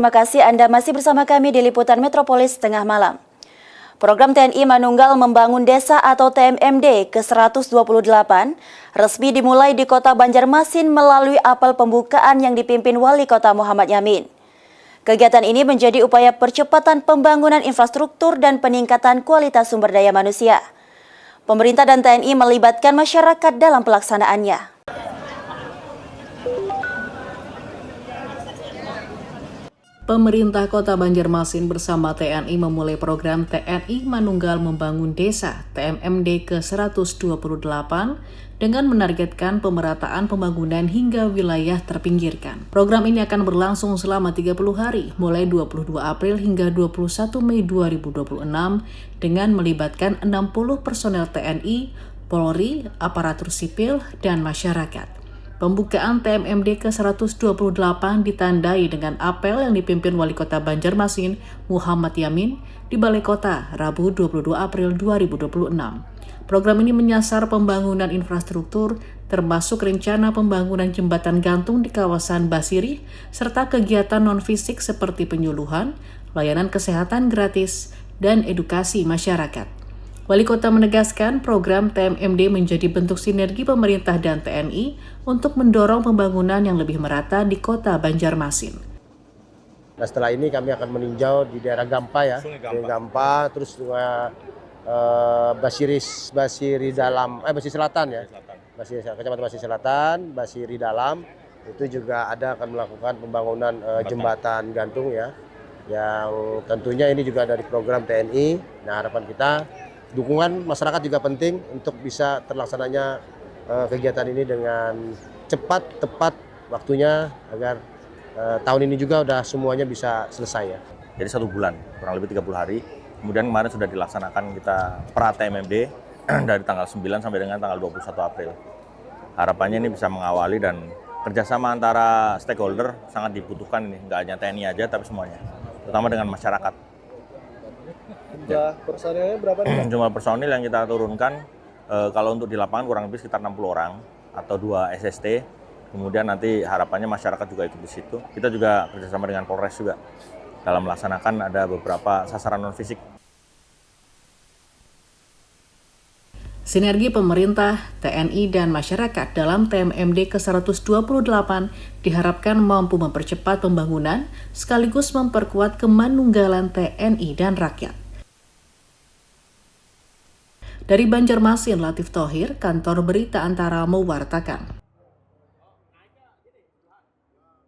Terima kasih Anda masih bersama kami di Liputan Metropolis Tengah Malam. Program TNI Manunggal Membangun Desa atau TMMD ke-128 resmi dimulai di Kota Banjarmasin melalui apel pembukaan yang dipimpin Wali Kota Muhammad Yamin. Kegiatan ini menjadi upaya percepatan pembangunan infrastruktur dan peningkatan kualitas sumber daya manusia. Pemerintah dan TNI melibatkan masyarakat dalam pelaksanaannya. Pemerintah Kota Banjarmasin bersama TNI memulai program TNI Manunggal Membangun Desa TMMD ke-128 dengan menargetkan pemerataan pembangunan hingga wilayah terpinggirkan. Program ini akan berlangsung selama 30 hari, mulai 22 April hingga 21 Mei 2026 dengan melibatkan 60 personel TNI, Polri, aparatur sipil, dan masyarakat. Pembukaan TMMD ke-128 ditandai dengan apel yang dipimpin Wali Kota Banjarmasin, Muhammad Yamin, di Balai Kota, Rabu 22 April 2026. Program ini menyasar pembangunan infrastruktur, termasuk rencana pembangunan jembatan gantung di kawasan Basirih, serta kegiatan non-fisik seperti penyuluhan, layanan kesehatan gratis, dan edukasi masyarakat. Wali Kota menegaskan program TMMD menjadi bentuk sinergi pemerintah dan TNI untuk mendorong pembangunan yang lebih merata di Kota Banjarmasin. Nah, setelah ini kami akan meninjau di daerah Gampa ya, Sungai Gampa, terus juga Basiri Selatan ya, Kecamatan Basiri Selatan, Basiri Dalam, itu juga ada akan melakukan pembangunan jembatan gantung ya, yang tentunya ini juga dari program TNI. Nah, harapan kita dukungan masyarakat juga penting untuk bisa terlaksananya kegiatan ini dengan cepat, tepat waktunya agar tahun ini juga udah semuanya bisa selesai ya. Jadi 1 bulan, kurang lebih 30 hari. Kemudian kemarin sudah dilaksanakan kita pra TMMD dari tanggal 9 sampai dengan tanggal 21 April. Harapannya ini bisa mengawali dan kerjasama antara stakeholder sangat dibutuhkan ini, nggak hanya TNI aja tapi semuanya, terutama dengan masyarakat. Jumlah personilnya berapa nih? Jumlah personil yang kita turunkan kalau untuk di lapangan kurang lebih sekitar 60 orang atau 2 SST. Kemudian nanti harapannya masyarakat juga ikut di situ. Kita juga kerjasama dengan Polres juga dalam melaksanakan ada beberapa sasaran non fisik. Sinergi pemerintah, TNI, dan masyarakat dalam TMMD ke-128 diharapkan mampu mempercepat pembangunan sekaligus memperkuat kemanunggalan TNI dan rakyat. Dari Banjarmasin, Latif Thohir, Kantor Berita Antara mewartakan.